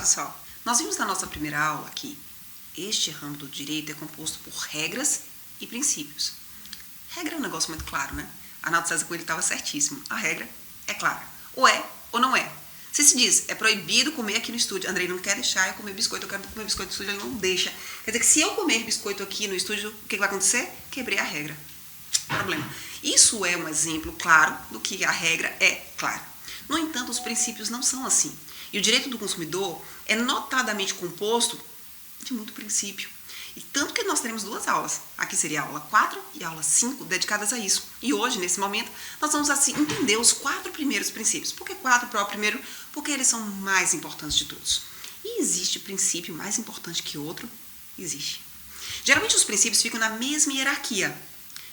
pessoal, nós vimos na nossa primeira aula que este ramo do direito é composto por regras e princípios. Regra é um negócio muito claro, né? Arnaldo César Coelho estava certíssimo. A regra é clara. Ou é ou não é. Se diz, é proibido comer aqui no estúdio. Andrei não quer deixar eu comer biscoito, eu quero comer biscoito no estúdio, ele não deixa. Quer dizer que se eu comer biscoito aqui no estúdio, o que vai acontecer? Quebrei a regra. Problema. Isso é um exemplo claro do que a regra é clara. No entanto, os princípios não são assim. E o direito do consumidor é notadamente composto de muito princípio. E tanto que nós teremos duas aulas. Aqui seria a aula 4 e a aula 5 dedicadas a isso. E hoje, nesse momento, nós vamos assim entender os 4 primeiros princípios. Por que 4 para o primeiro? Porque eles são mais importantes de todos. E existe princípio mais importante que outro? Existe. Geralmente os princípios ficam na mesma hierarquia.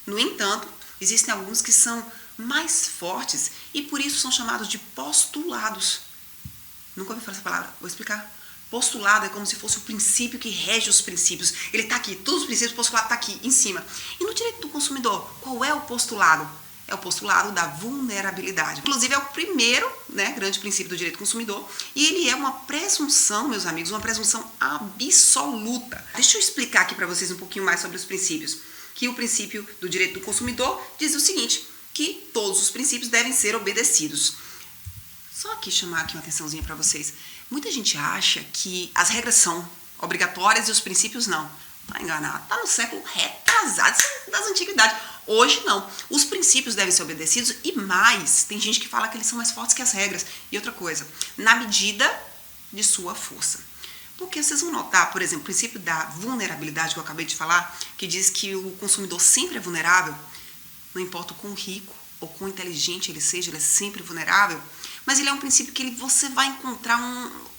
No entanto, existem alguns que são mais fortes e por isso são chamados de postulados. Nunca ouvi falar essa palavra, vou explicar. Postulado é como se fosse o princípio que rege os princípios. Ele está aqui, todos os princípios, o postulado está aqui, em cima. E no direito do consumidor, qual é o postulado? É o postulado da vulnerabilidade. Inclusive é o primeiro, grande princípio do direito do consumidor. E ele é uma presunção, meus amigos, uma presunção absoluta. Deixa eu explicar aqui para vocês um pouquinho mais sobre os princípios. Que o princípio do direito do consumidor diz o seguinte, que todos os princípios devem ser obedecidos. Só aqui chamar aqui uma atençãozinha para vocês. Muita gente acha que as regras são obrigatórias e os princípios não. Tá enganado. Tá no século retrasado das antiguidades. Hoje não. Os princípios devem ser obedecidos e mais. Tem gente que fala que eles são mais fortes que as regras. E outra coisa, na medida de sua força. Porque vocês vão notar, por exemplo, o princípio da vulnerabilidade que eu acabei de falar, que diz que o consumidor sempre é vulnerável, não importa o quão rico ou quão inteligente ele seja, ele é sempre vulnerável. Mas ele é um princípio que você vai encontrar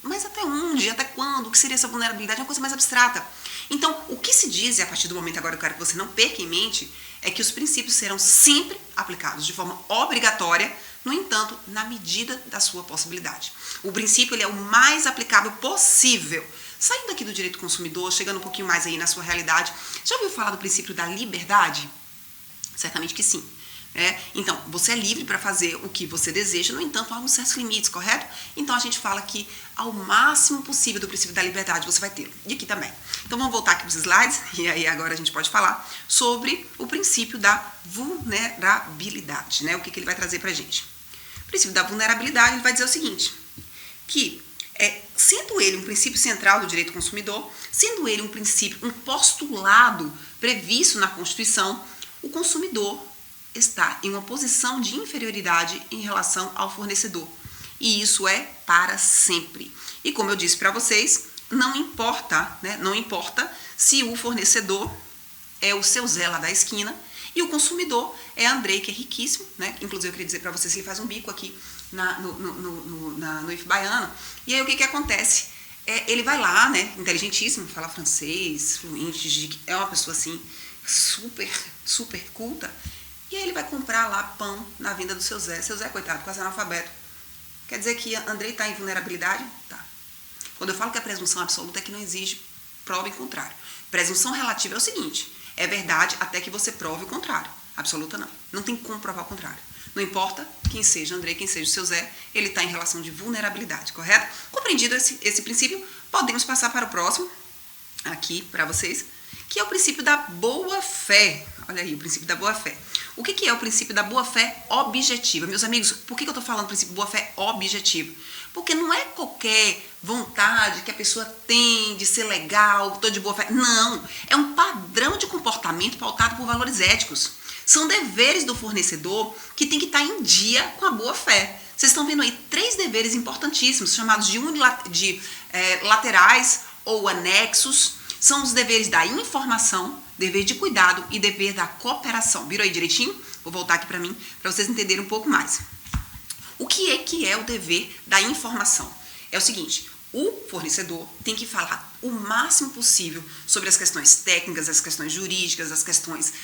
mas até onde, até quando, o que seria essa vulnerabilidade? É uma coisa mais abstrata. Então, o que se diz, e a partir do momento agora eu quero que você não perca em mente, é que os princípios serão sempre aplicados de forma obrigatória, no entanto, na medida da sua possibilidade. O princípio ele é o mais aplicável possível. Saindo aqui do direito do consumidor, chegando um pouquinho mais aí na sua realidade, já ouviu falar do princípio da liberdade? Certamente que sim. Então, você é livre para fazer o que você deseja, no entanto, há uns certos limites, correto? Então, a gente fala que ao máximo possível do princípio da liberdade você vai ter. E aqui também. Então, vamos voltar aqui para os slides, e aí agora a gente pode falar sobre o princípio da vulnerabilidade, O que ele vai trazer para a gente. O princípio da vulnerabilidade ele vai dizer o seguinte, que sendo ele um princípio central do direito do consumidor, sendo ele um princípio, um postulado previsto na Constituição, o consumidor está em uma posição de inferioridade em relação ao fornecedor. E isso é para sempre. E como eu disse para vocês, não importa, não importa se o fornecedor é o seu Zé lá da esquina e o consumidor é Andrei, que é riquíssimo, Inclusive eu queria dizer para vocês que ele faz um bico aqui no IF Baiano. E aí o que acontece? Ele vai lá, inteligentíssimo, fala francês, fluente, é uma pessoa assim, super culta. E aí ele vai comprar lá pão na venda do seu Zé. Seu Zé, coitado, quase analfabeto. Quer dizer que Andrei está em vulnerabilidade? Tá. Quando eu falo que a presunção absoluta é que não exige prova em contrário. Presunção relativa é o seguinte, é verdade até que você prove o contrário. Absoluta não. Não tem como provar o contrário. Não importa quem seja Andrei, quem seja o seu Zé, ele está em relação de vulnerabilidade, correto? Compreendido esse princípio, podemos passar para o próximo, aqui para vocês, que é o princípio da boa-fé. Olha aí, o princípio da boa-fé. O que é o princípio da boa-fé objetiva? Meus amigos, por que eu estou falando do princípio boa-fé objetivo? Porque não é qualquer vontade que a pessoa tem de ser legal, tô de boa-fé. Não, é um padrão de comportamento pautado por valores éticos. São deveres do fornecedor que tem que estar em dia com a boa-fé. Vocês estão vendo aí 3 deveres importantíssimos, chamados de laterais ou anexos. São os deveres da informação, dever de cuidado e dever da cooperação. Viram aí direitinho? Vou voltar aqui para mim, para vocês entenderem um pouco mais. O que é o dever da informação? É o seguinte, o fornecedor tem que falar o máximo possível sobre as questões técnicas, as questões jurídicas, as questões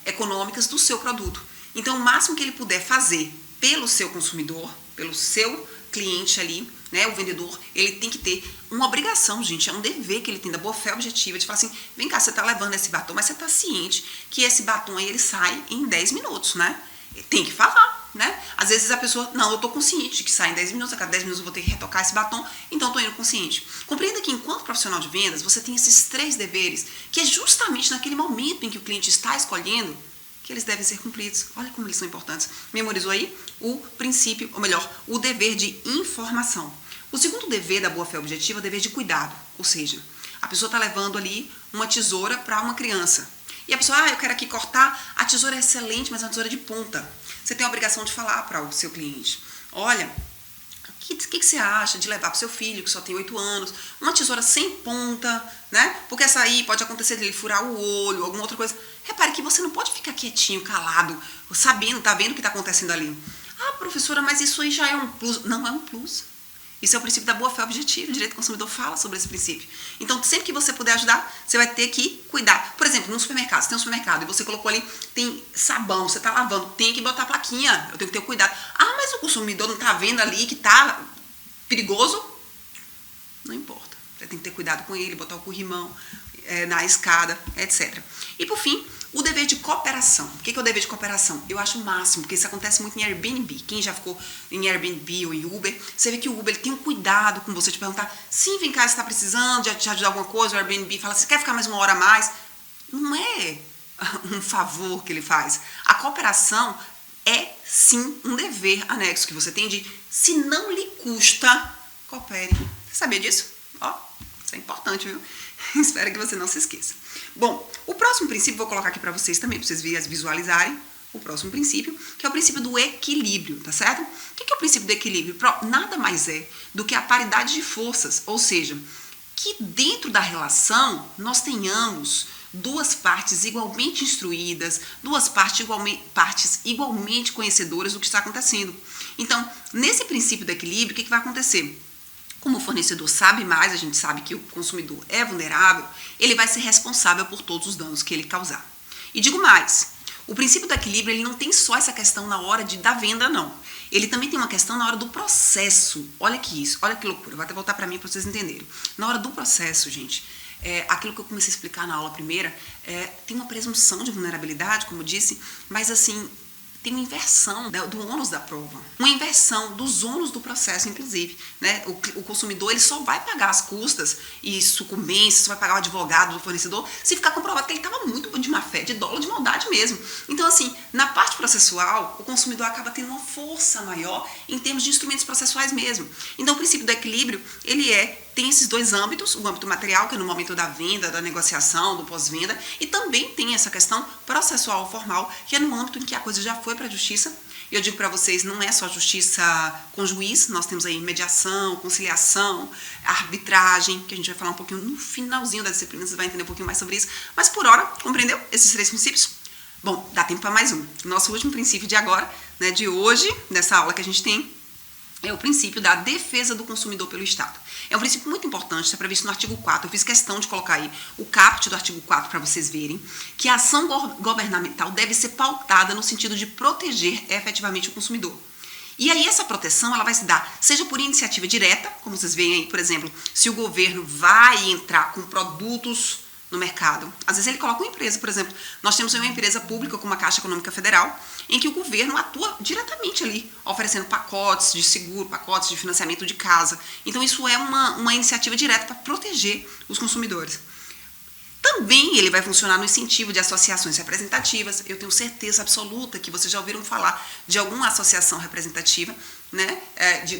econômicas do seu produto. Então, o máximo que ele puder fazer pelo seu consumidor, pelo seu cliente ali, o vendedor, ele tem que ter uma obrigação, gente, é um dever que ele tem da boa-fé objetiva, de falar assim, vem cá, você tá levando esse batom, mas você tá ciente que esse batom aí, ele sai em 10 minutos, Tem que falar, Às vezes a pessoa, não, eu tô consciente de que sai em 10 minutos, a cada 10 minutos eu vou ter que retocar esse batom, então eu tô indo consciente. Compreenda que enquanto profissional de vendas, você tem esses 3 deveres, que é justamente naquele momento em que o cliente está escolhendo, que eles devem ser cumpridos. Olha como eles são importantes. Memorizou aí o princípio, ou melhor, o dever de informação. O segundo dever da boa-fé objetiva é o dever de cuidado, ou seja, a pessoa está levando ali uma tesoura para uma criança. E a pessoa, eu quero aqui cortar, a tesoura é excelente, mas é uma tesoura de ponta. Você tem a obrigação de falar para o seu cliente, olha, o que você acha de levar para o seu filho, que só tem 8 anos, uma tesoura sem ponta, né? Porque essa aí pode acontecer de ele furar o olho, alguma outra coisa. Repare que você não pode ficar quietinho, calado, sabendo, tá vendo o que está acontecendo ali. Ah, professora, mas isso aí já é um plus. Não é um plus. Isso é o princípio da boa-fé objetiva, o direito do consumidor fala sobre esse princípio. Então, sempre que você puder ajudar, você vai ter que cuidar. Por exemplo, no supermercado, você tem um supermercado e você colocou ali, tem sabão, você está lavando, tem que botar a plaquinha, eu tenho que ter cuidado. Ah, mas o consumidor não está vendo ali que está perigoso? Não importa, você tem que ter cuidado com ele, botar o corrimão na escada, etc. E por fim, o dever de cooperação. O que é o dever de cooperação? Eu acho o máximo, porque isso acontece muito em Airbnb. Quem já ficou em Airbnb ou em Uber, você vê que o Uber ele tem um cuidado com você, te perguntar, sim, vem cá, você está precisando de te ajudar alguma coisa, o Airbnb fala, você quer ficar mais 1 hora a mais? Não é um favor que ele faz. A cooperação é, sim, um dever anexo que você tem de, se não lhe custa, coopere. Você sabia disso? Isso é importante, viu? Espero que você não se esqueça. Bom, o próximo princípio, vou colocar aqui para vocês também, para vocês visualizarem o próximo princípio, que é o princípio do equilíbrio, tá certo? O que é o princípio do equilíbrio? Nada mais é do que a paridade de forças, ou seja, que dentro da relação nós tenhamos 2 partes igualmente instruídas, 2 partes igualmente conhecedoras do que está acontecendo. Então, nesse princípio do equilíbrio, o que vai acontecer? Como o fornecedor sabe mais, a gente sabe que o consumidor é vulnerável, ele vai ser responsável por todos os danos que ele causar. E digo mais, o princípio do equilíbrio ele não tem só essa questão na hora da venda, não. Ele também tem uma questão na hora do processo. Olha que isso, olha que loucura. Vou até voltar para mim para vocês entenderem. Na hora do processo, gente, aquilo que eu comecei a explicar na aula primeira, tem uma presunção de vulnerabilidade, como eu disse, mas assim, tem uma inversão do ônus da prova, uma inversão dos ônus do processo, inclusive, né? O consumidor ele só vai pagar as custas e sucumbências, só vai pagar o advogado do fornecedor se ficar comprovado que ele estava muito de má fé, de dolo, de maldade mesmo. Então, assim, na parte processual, o consumidor acaba tendo uma força maior em termos de instrumentos processuais mesmo. Então, o princípio do equilíbrio, ele tem esses 2 âmbitos, o âmbito material, que é no momento da venda, da negociação, do pós-venda, e também tem essa questão processual formal, que é no âmbito em que a coisa já foi para a justiça. E eu digo para vocês, não é só justiça com juiz, nós temos aí mediação, conciliação, arbitragem, que a gente vai falar um pouquinho no finalzinho da disciplina, você vai entender um pouquinho mais sobre isso. Mas por hora, compreendeu esses 3 princípios? Bom, dá tempo para mais um. Nosso último princípio de agora, né, de hoje, nessa aula que a gente tem, é o princípio da defesa do consumidor pelo Estado. É um princípio muito importante, está previsto no artigo 4. Eu fiz questão de colocar aí o caput do artigo 4 para vocês verem que a ação governamental deve ser pautada no sentido de proteger efetivamente o consumidor. E aí essa proteção ela vai se dar, seja por iniciativa direta, como vocês veem aí, por exemplo, se o governo vai entrar com produtos no mercado. Às vezes ele coloca uma empresa, por exemplo, nós temos uma empresa pública como a Caixa Econômica Federal, em que o governo atua diretamente ali, oferecendo pacotes de seguro, pacotes de financiamento de casa. Então isso é uma iniciativa direta para proteger os consumidores. Também ele vai funcionar no incentivo de associações representativas. Eu tenho certeza absoluta que vocês já ouviram falar de alguma associação representativa, né,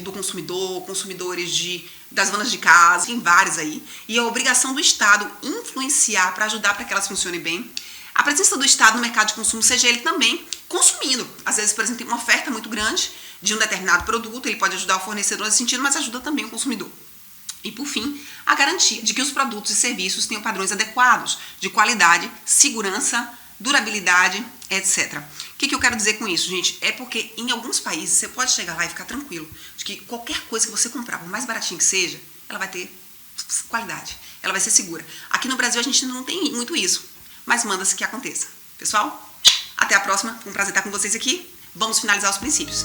do consumidor, consumidores das donas de casa, tem várias aí. E a obrigação do Estado influenciar para ajudar para que elas funcionem bem. A presença do Estado no mercado de consumo, seja ele também consumindo. Às vezes, por exemplo, tem uma oferta muito grande de um determinado produto, ele pode ajudar o fornecedor nesse sentido, mas ajuda também o consumidor. E, por fim, a garantia de que os produtos e serviços tenham padrões adequados de qualidade, segurança, durabilidade, etc. O que eu quero dizer com isso, gente? É porque em alguns países você pode chegar lá e ficar tranquilo de que qualquer coisa que você comprar, por mais baratinho que seja, ela vai ter qualidade, ela vai ser segura. Aqui no Brasil a gente não tem muito isso, mas manda-se que aconteça. Pessoal, até a próxima. Foi um prazer estar com vocês aqui. Vamos finalizar os princípios.